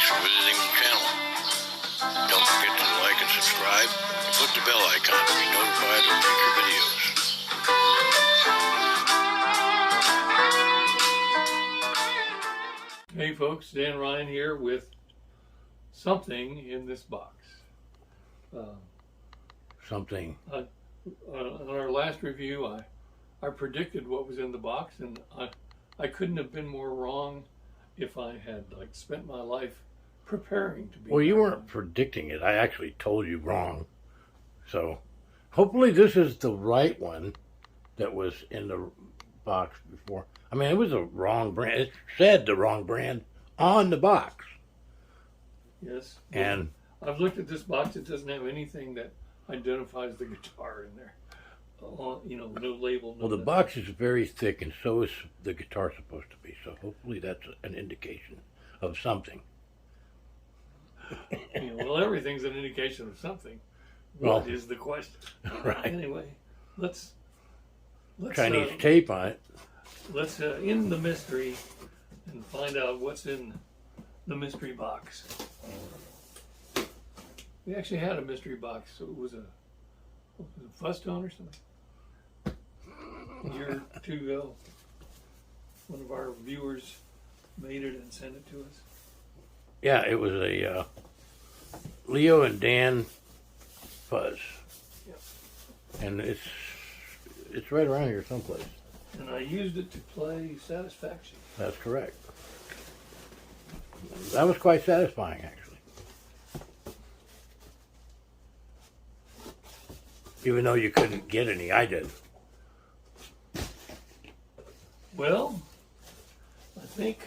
for visiting the channel. Don't forget to like and subscribe and click the bell icon to be notified of future videos. Hey folks, Dan Ryan here with something in this box. Something. On our last review, I predicted what was in the box, and I couldn't have been more wrong if I had spent my life preparing to be. Well, you weren't predicting it. I actually told you wrong. So hopefully this is the right one that was in the box before. I mean, it was a wrong brand. It said the wrong brand on the box. Yes. And I've looked at this box. It doesn't have anything that identifies the guitar in there. No label. well, the box is very thick, and so is the guitar supposed to be. So hopefully that's an indication of something. Well, everything's an indication of something. What Well, is the question? Right. Anyway, let's Chinese tape on it. Let's end the mystery and find out what's in the mystery box. We actually had a mystery box, so it was a fuss tone or something. A year or two ago, one of our viewers made it and sent it to us. Yeah, it was a Leo and Dan fuzz. Yep. And it's right around here someplace. And I used it to play Satisfaction. That's correct. That was quite satisfying, actually. Even though you couldn't get any, I did. Well, I think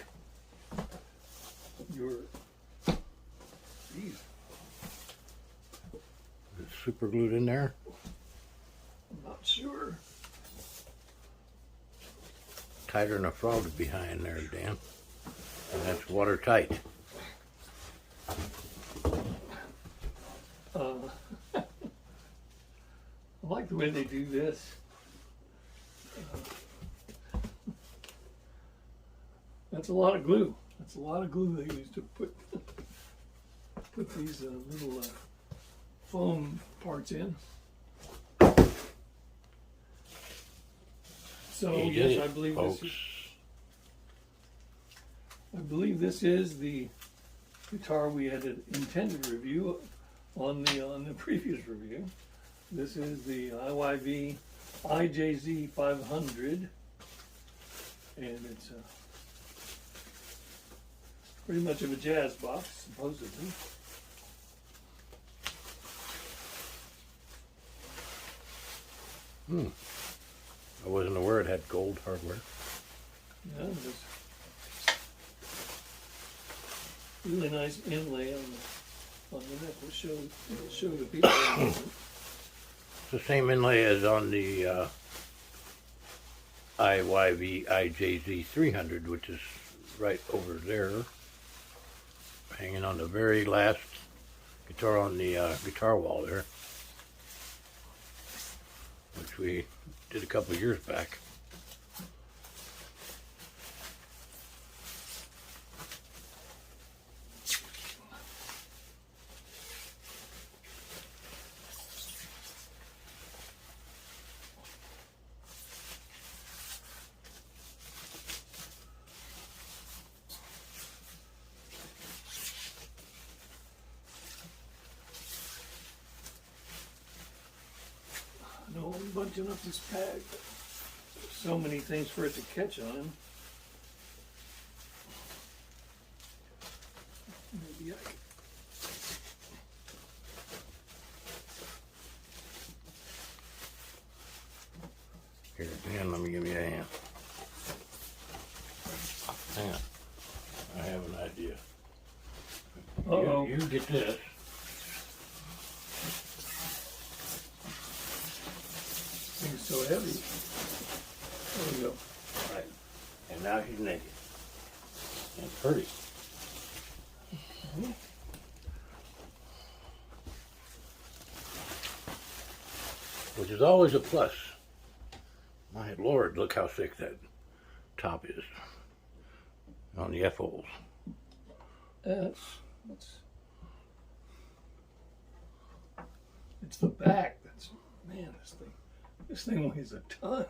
It's super glued in there. I'm not sure. Tighter than a frog behind there, Dan. And that's watertight. I like the way they do this. That's a lot of glue. That's a lot of glue they use to put these little foam parts in. So yes, I believe this is the guitar we had intended to review on the previous review. This is the IYV IJZ-500, and it's pretty much of a jazz box, supposedly. I wasn't aware it had gold hardware. Yeah, there's really nice inlay on the neck. We'll show the people. It's the same inlay as on the IYV IJZ-500, which is right over there, hanging on the very last guitar on the guitar wall there, which we did a couple of years back. I know I'm bunching up this pad, but there's so many things for it to catch on. Maybe I could. Here, Dan, let me give you a hand. Hang on. I have an idea. Uh-oh. You get this. Thing's so heavy. There we go. Right. And now he's naked. And pretty. Which is always a plus. My Lord, look how thick that top is on the F-holes. That's It's the back that's, man, this thing weighs a ton.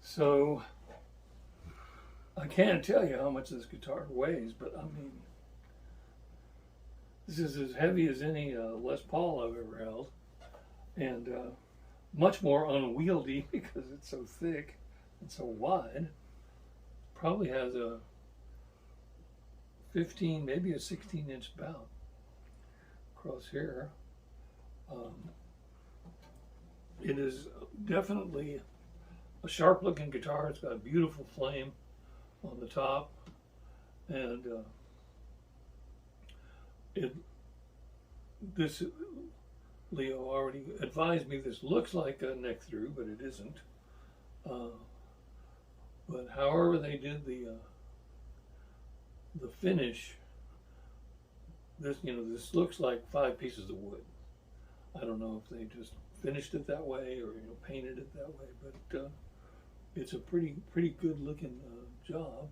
So I can't tell you how much this guitar weighs, but I mean, this is as heavy as any Les Paul I've ever held, and much more unwieldy because it's so thick and so wide. Probably has a 15, maybe a 16-inch bout across here. It is definitely a sharp-looking guitar. It's got a beautiful flame on the top, and Leo already advised me this looks like a neck through, but it isn't. But however they did the finish, this looks like 5 pieces of wood. I don't know if they just finished it that way or painted it that way, but it's a pretty good looking job.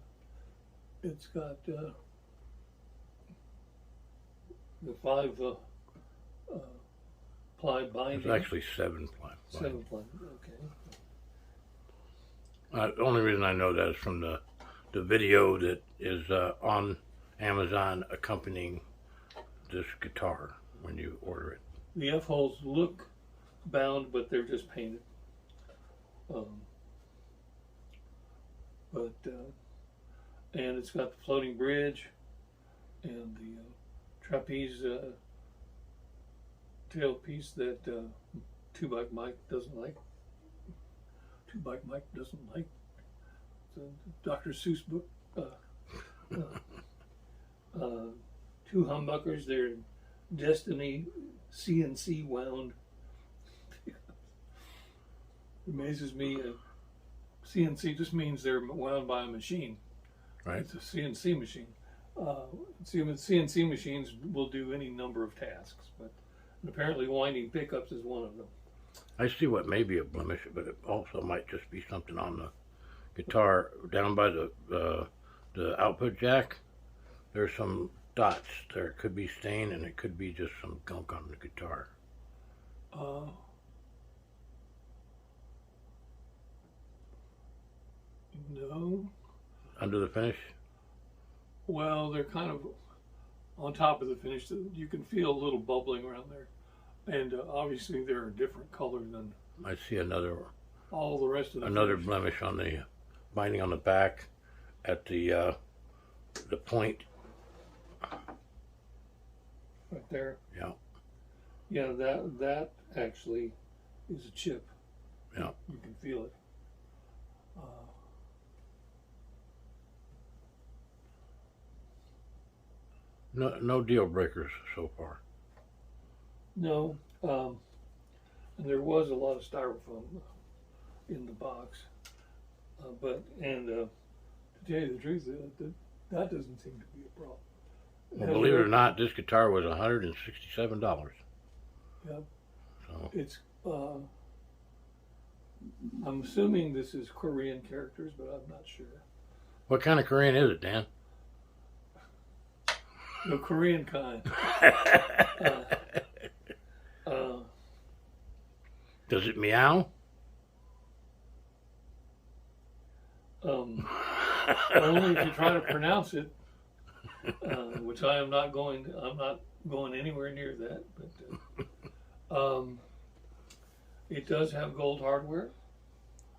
It's got the 5 ply binding. It's actually 7 ply. 7 ply. Okay. The only reason I know that is from the video that is on Amazon accompanying this guitar when you order it. The F-holes look bound, but they're just painted. And it's got the floating bridge and the trapeze tailpiece that two-bike Mike doesn't like. Two-bike Mike doesn't like. It's a Dr. Seuss book. 2 humbuckers. They're Destiny CNC wound. It amazes me. CNC just means they're wound by a machine. Right. It's a CNC machine. CNC machines will do any number of tasks, but apparently winding pickups is one of them. I see what may be a blemish, but it also might just be something on the guitar down by the output jack. There's some dots there. It could be stain, and it could be just some gunk on the guitar. No. Under the finish? Well, they're kind of on top of the finish. You can feel a little bubbling around there. And obviously they're a different color than I see another all the rest of the finish. blemish On the binding on the back at the point. right there. Yeah. Yeah, that actually is a chip. Yeah. You can feel it. No deal breakers so far. No, and there was a lot of styrofoam in the box, to tell you the truth, that doesn't seem to be a problem. Well, believe it or not, this guitar was $167. Yeah. So It's, I'm assuming this is Korean characters, but I'm not sure. what kind of Korean is it, Dan? The Korean kind. Does it meow? Only if you try to pronounce it, which I'm not going anywhere near that. But it does have gold hardware,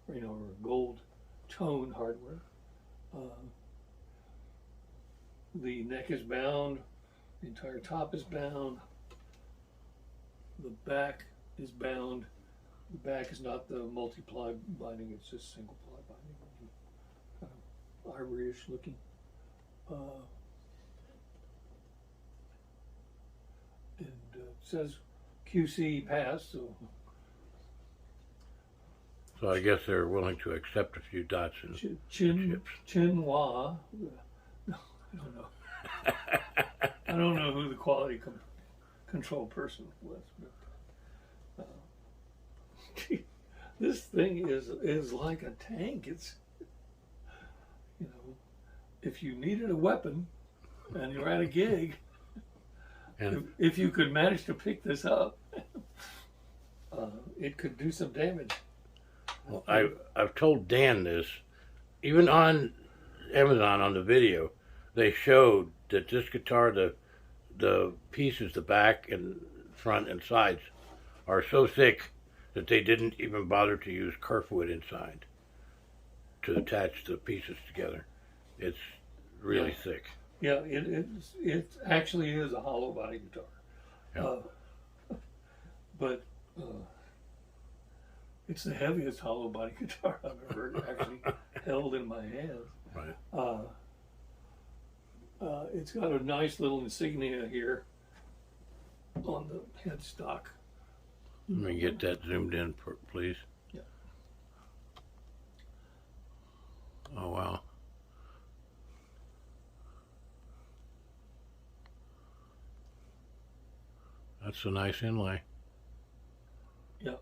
or gold tone hardware. The neck is bound. The entire top is bound. The back is bound. The back is not the multi-ply binding, it's just single ply binding. Kind of ivory-ish looking. And it says QC pass, so I guess they're willing to accept a few dots and chips. Chinhua. No, I don't know. I don't know who the quality control person was, but this thing is like a tank. It's, you know, if you needed a weapon and you're at a gig, And if you could manage to pick this up, it could do some damage. well, I've told Dan this. Even on Amazon on the video, they showed that this guitar, the pieces, the back and front and sides, are so thick that they didn't even bother to use kerfwood inside to attach the pieces together. It's really thick. Yeah, it actually is a hollow body guitar. Yeah. But it's the heaviest hollow body guitar I've ever actually held in my hands. Right. It's got a nice little insignia here on the headstock. Let me get that zoomed in, please. Yeah. Oh, wow. That's a nice inlay. Yeah.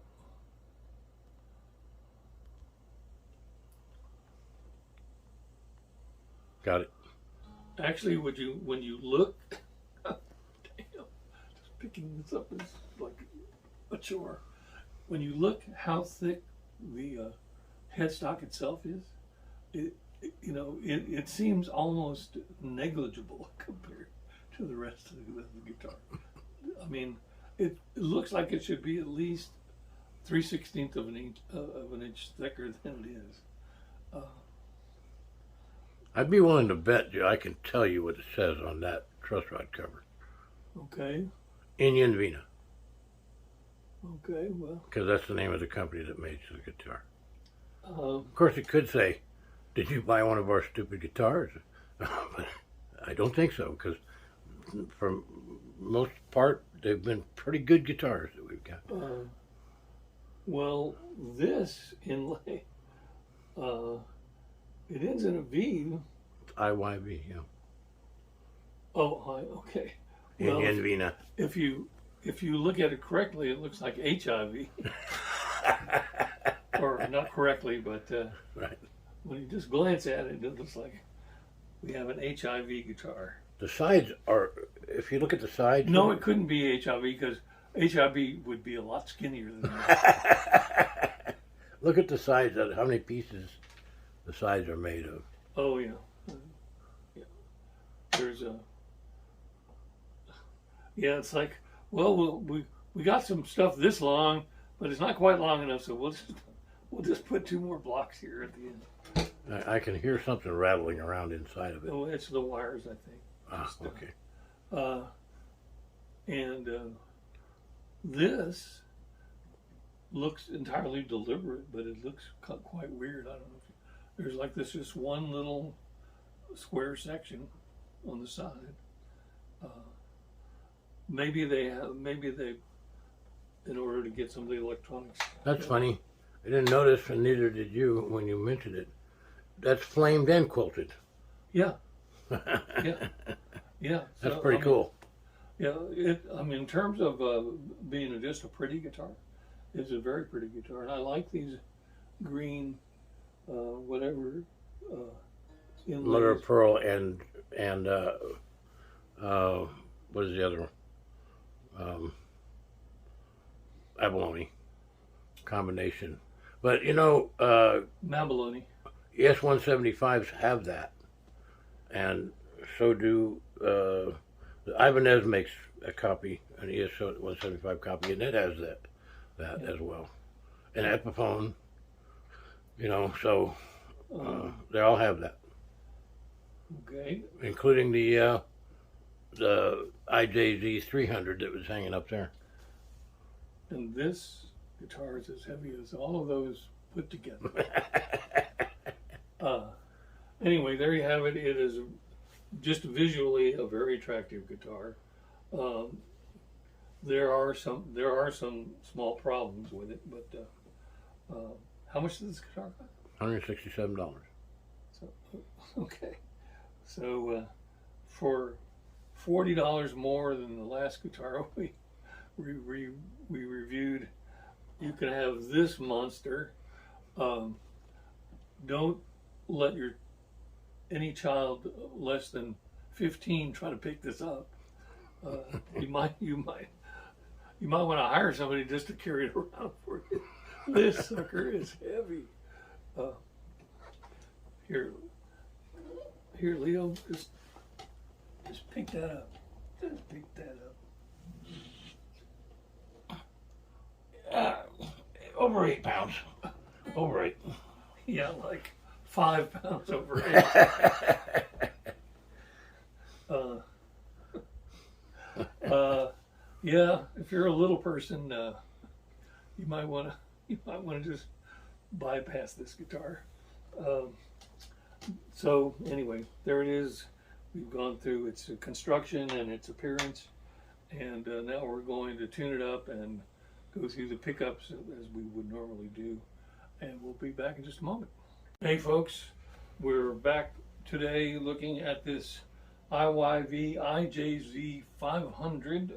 Got it. Actually, when you look, damn, just picking this up is like a chore. When you look how thick the headstock itself is, it seems almost negligible compared to the rest of the guitar. I mean, it looks like it should be at least 3/16 of an inch thicker than it is. I'd be willing to bet you I can tell you what it says on that truss rod cover. Okay. Indian Vina, Okay. Well. because that's the name of the company that makes the guitar. Um, Of course, it could say, "Did you buy one of our stupid guitars?" But I don't think so, because for most part, they've been pretty good guitars that we've got. well, this inlay, it ends in a V. It's IYV, yeah. Oh, okay. Well, Indian Vina. if you look at it correctly, it looks like HIV. Or not correctly, but Right. when you just glance at it, it looks like we have an HIV guitar. The sides are, if you look at the sides. No, it couldn't be HIV because HIV would be a lot skinnier than that. Look at the sides, how many pieces the sides are made of. Oh yeah, yeah. There's a. Yeah, it's like, well, we got some stuff this long, but it's not quite long enough, so we'll just put 2 more blocks here at the end. I can hear something rattling around inside of it. Oh, it's the wires, I think. Ah, okay. And this looks entirely deliberate, but it looks quite weird. I don't know if there's like this just one little square section on the side. Maybe they, in order to get some of the electronics. That's funny. I didn't notice, and neither did you when you mentioned it. That's flamed and quilted. Yeah. Yeah. Yeah. That's So, pretty cool. Yeah. In terms of being just a pretty guitar, it's a very pretty guitar, and I like these green, whatever. Mother of pearl and what is the other one? Abalone combination. But Mabaloni. ES-175s have that, and so do the Ibanez makes a copy, an ES-175 copy, and it has that as well. And Epiphone, so they all have that, Okay. including the IJZ-500 that was hanging up there. And this guitar is as heavy as all of those put together. Anyway, there you have it. It is just visually a very attractive guitar. There are some small problems with it, but how much does this guitar cost? $167. So, okay, so for $40 more than the last guitar we reviewed, you can have this monster. Don't let any child less than 15 try to pick this up. You might want to hire somebody just to carry it around for you. This sucker is heavy. Here, Leo, just pick that up. Just pick that up. Over 8 pounds. Over 8. Yeah, like 5 pounds over 8. Yeah, if you're a little person, you might want to just bypass this guitar. So anyway, there it is. We've gone through its construction and its appearance, and now we're going to tune it up and go through the pickups as we would normally do, and we'll be back in just a moment. Hey folks, we're back today looking at this IYV IJZ-500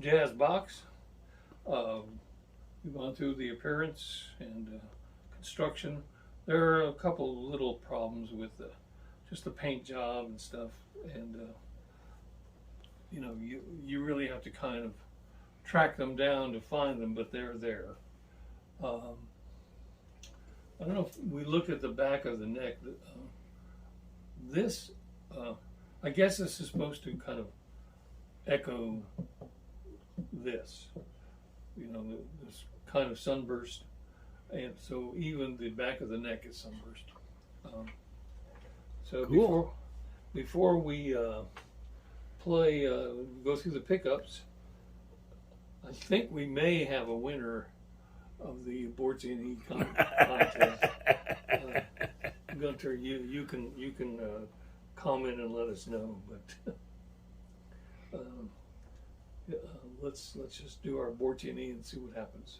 Jazzbox. We've gone through the appearance and construction. There are a couple little problems with just the paint job and stuff, and you know, you really have to kind of track them down to find them, but they're there. I don't know if we look at the back of the neck. This, I guess this is supposed to kind of echo this, you know, this kind of sunburst, and so even the back of the neck is sunburst. So Cool. before we play, go through the pickups, I think we may have a winner of the Bortziani contest. Gunter, you can comment and let us know, but let's just do our Bortziani and see what happens.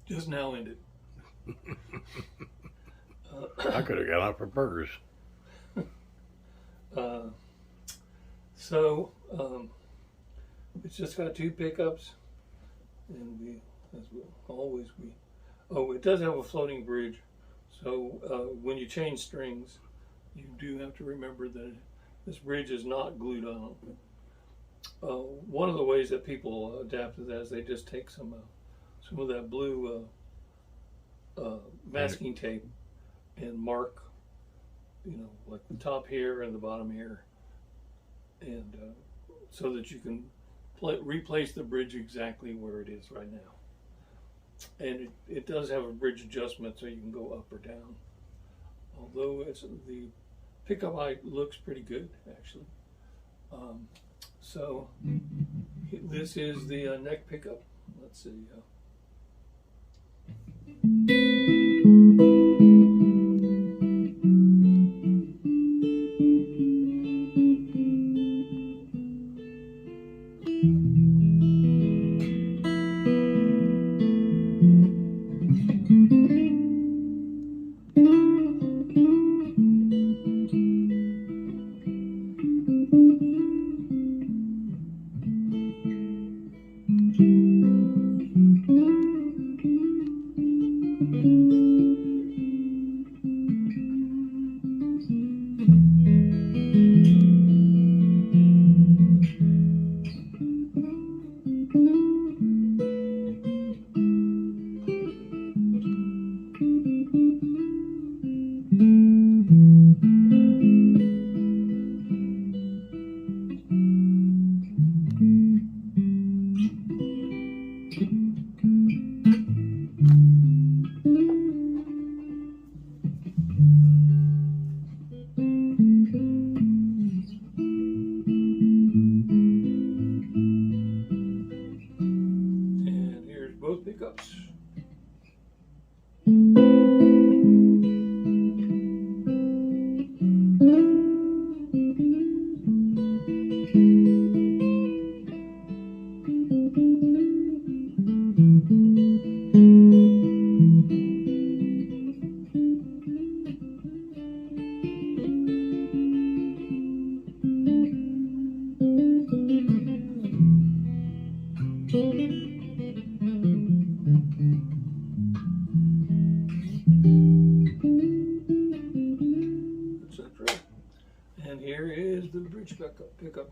Just now ended. I could have gone out for burgers. It's just got 2 pickups, and it does have a floating bridge. So when you change strings, you do have to remember that this bridge is not glued on. One of the ways that people adapt to that is they just take some of that blue masking tape and mark, you know, like the top here and the bottom here, and so that you can replace the bridge exactly where it is right now. And it does have a bridge adjustment, so you can go up or down. Although the pickup height looks pretty good, actually. So this is the neck pickup. Let's see. And here's both pickups. etc. And here is the bridge pickup.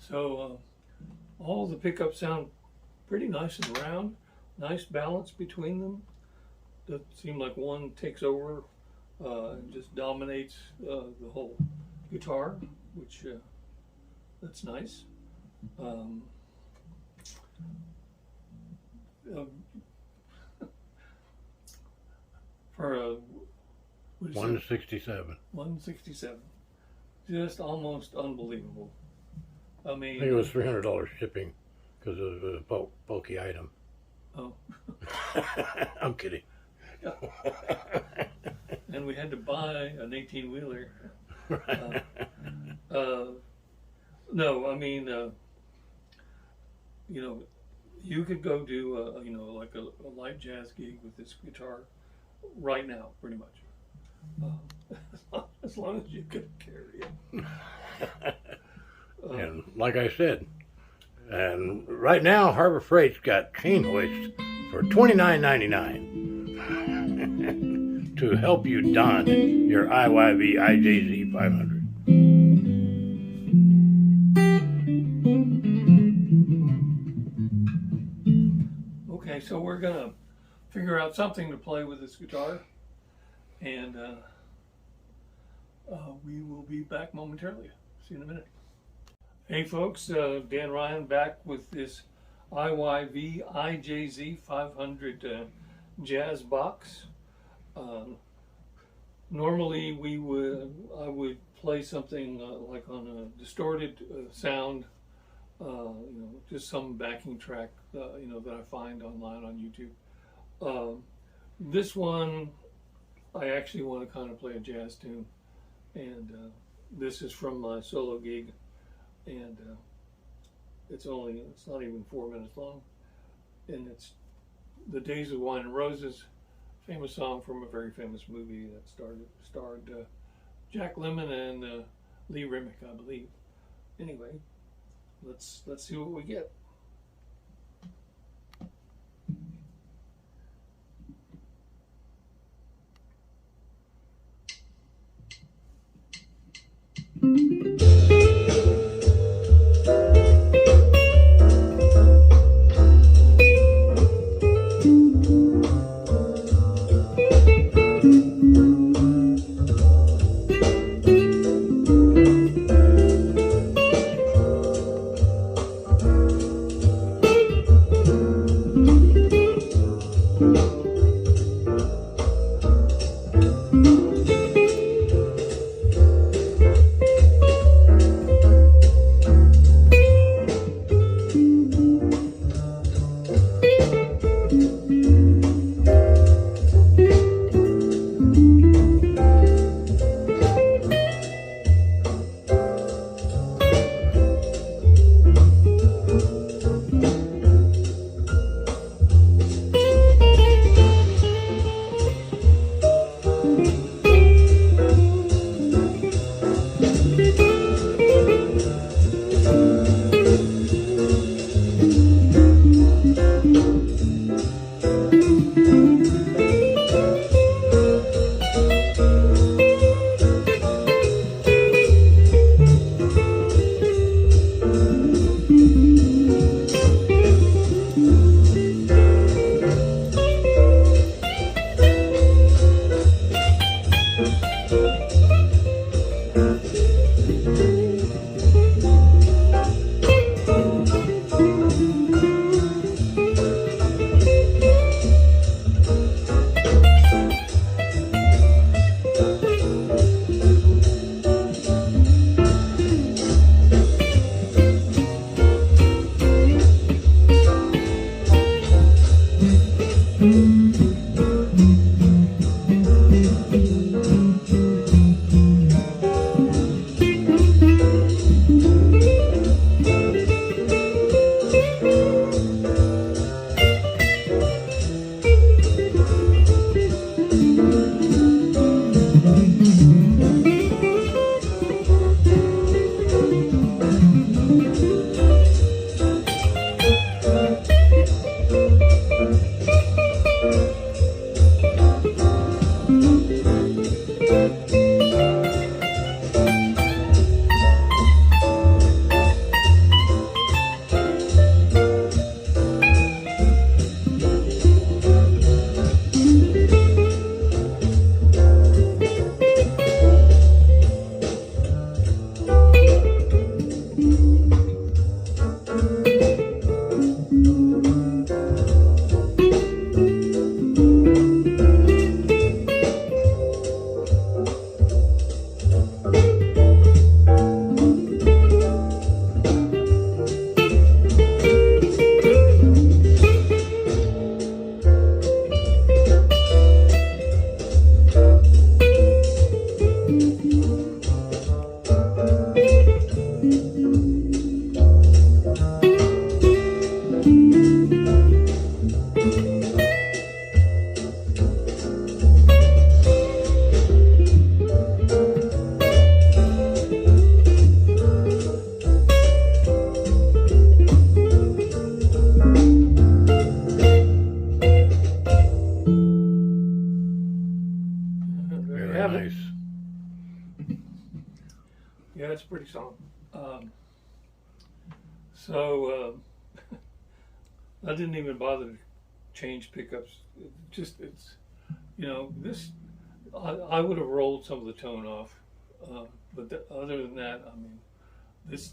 So all the pickups sound pretty nice and round, nice balance between them. Doesn't seem like one takes over and just dominates the whole guitar, which that's nice. For a 167. 167, just almost unbelievable. I mean, I think it was $300 shipping because it was a bulky item. Oh. I'm kidding. And we had to buy an 18-wheeler. Right. No, I mean, you know, you could go do you know, like a light jazz gig with this guitar right now, pretty much. As long as you can carry it. And like I said, and right now Harbor Freight's got chain hoists for $29.99 to help you don your IYV IJZ-500. Okay, so we're gonna figure out something to play with this guitar, and we will be back momentarily. See you in a minute. Hey folks, Dan Ryan back with this IYV IJZ-500 Jazzbox. Normally I would play something like on a distorted sound, you know, just some backing track, you know, that I find online on YouTube. This one, I actually want to kind of play a jazz tune, and this is from my solo gig. And it's not even 4 minutes long, and it's The Days of Wine and Roses, famous song from a very famous movie that starred Jack Lemmon and Lee Remick, I believe. Anyway, let's see what we get. Yeah, it's a pretty song. So I didn't even bother to change pickups. It's this. I would have rolled some of the tone off, but other than that, I mean, this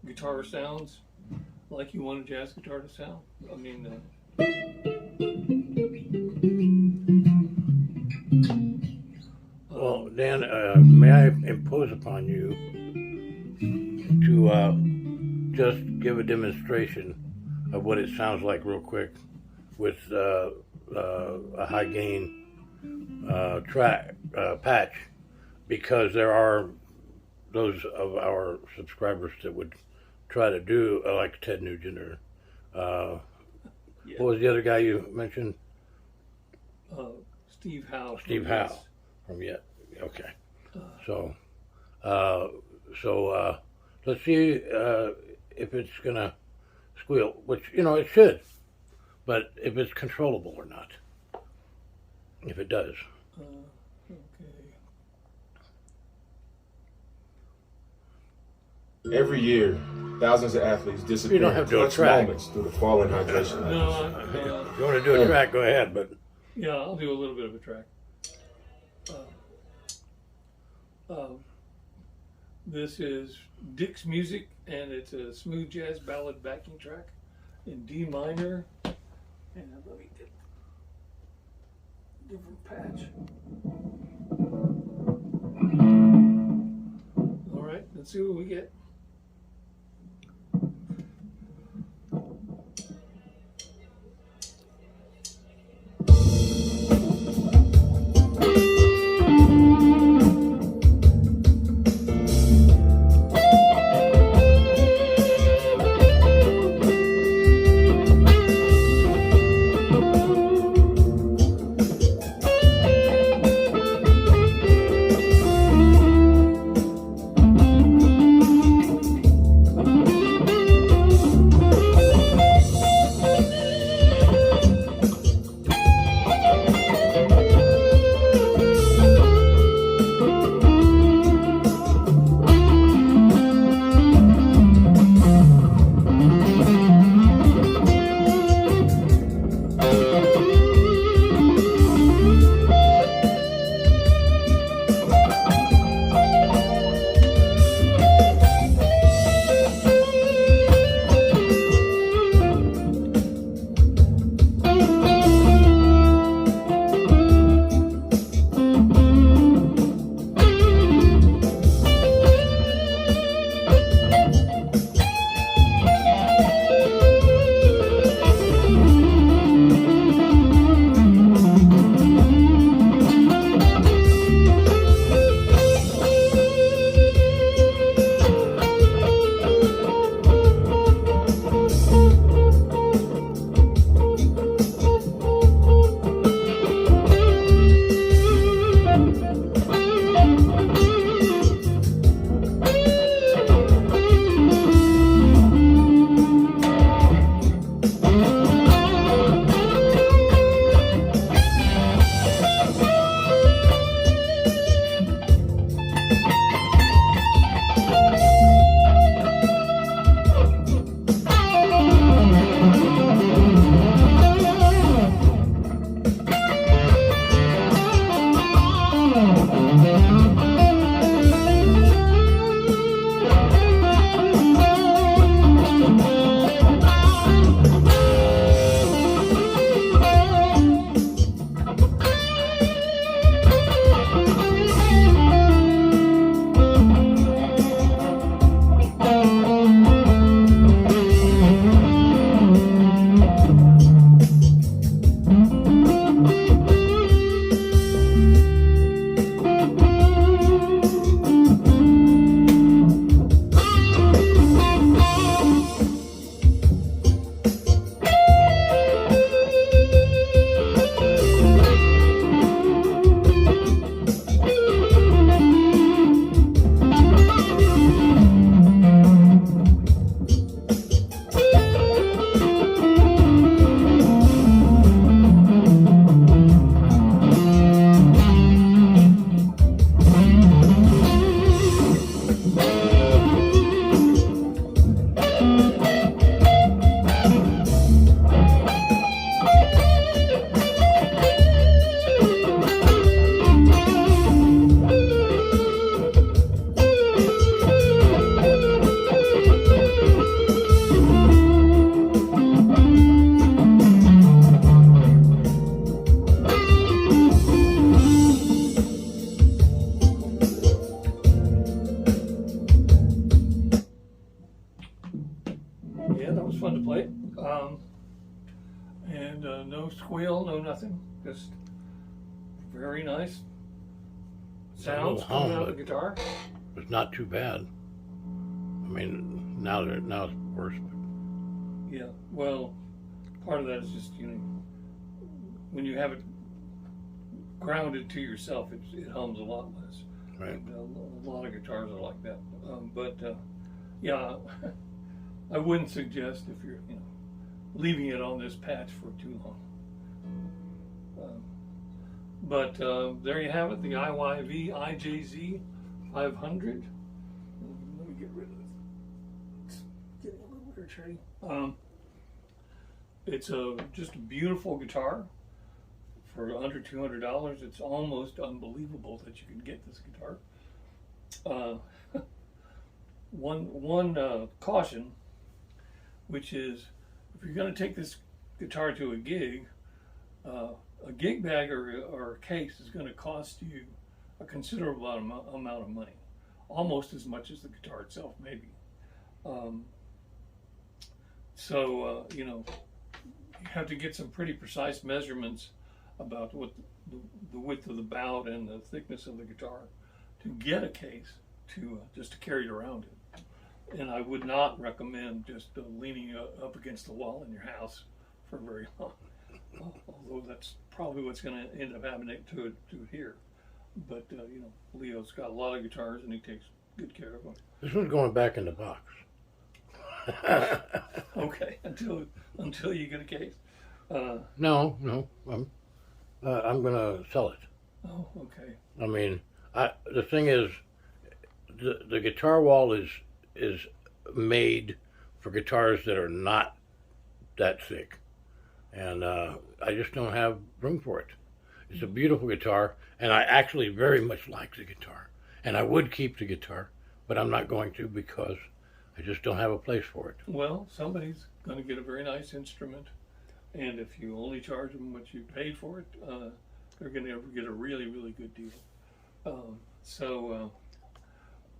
guitar sounds like you want a jazz guitar to sound. I mean. Well, Dan, may I impose upon you to just give a demonstration of what it sounds like real quick with a high gain patch, because there are those of our subscribers that would try to do like Ted Nugent or what was the other guy you mentioned? Steve Howe. Steve Howe from Yet. Okay. So let's see if it's gonna squeal, which it should, but if it's controllable or not. If it does. Okay. Every year, thousands of athletes disappear You don't have to do a clutch track. moments through the falling hydration levels. No, If you want to do a track, go ahead, but yeah, I'll do a little bit of a track. This is Dick's Music, and it's a smooth jazz ballad backing track in D minor. And let me get a different patch. All right, let's see what we get. play it. And no squeal, no nothing. Just very nice sounds coming out of the guitar. It's not too bad. I mean, now it's worse. But Yeah, well, part of that is just, you know, when you have it grounded to yourself, it hums a lot less. right. And, a lot of guitars are like that. Yeah, I wouldn't suggest if you're, you know, leaving it on this patch for too long. There you have it, the IYV IJZ-500. Let me get rid of this. It's getting a little irritating. It's just a beautiful guitar for under $200. It's almost unbelievable that you can get this guitar. One caution, which is if you're going to take this guitar to a gig bag or a case is going to cost you a considerable amount of money, almost as much as the guitar itself, maybe. You know, you have to get some pretty precise measurements about what the width of the bout and the thickness of the guitar to get a case to just to carry it around it. And I would not recommend just leaning up against the wall in your house for very long. Although that's probably what's going to end up happening to it here. But you know, Leo's got a lot of guitars and he takes good care of them. This one's going back in the box. Okay, until you get a case. No, I'm gonna sell it. Oh, okay. I mean, the thing is, the guitar wall is made for guitars that are not that thick, and I just don't have room for it. It's a beautiful guitar, and I actually very much like the guitar, and I would keep the guitar, but I'm not going to because I just don't have a place for it. Well, somebody's going to get a very nice instrument, and if you only charge them what you paid for it, they're going to get a really, really good deal.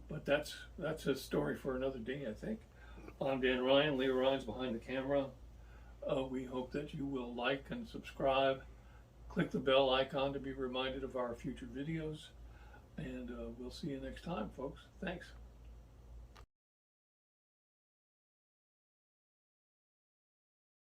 But that's a story for another day, I think. I'm Dan Ryan. Leo Ryan's behind the camera. We hope that you will like and subscribe. Click the bell icon to be reminded of our future videos. And we'll see you next time, folks. Thanks.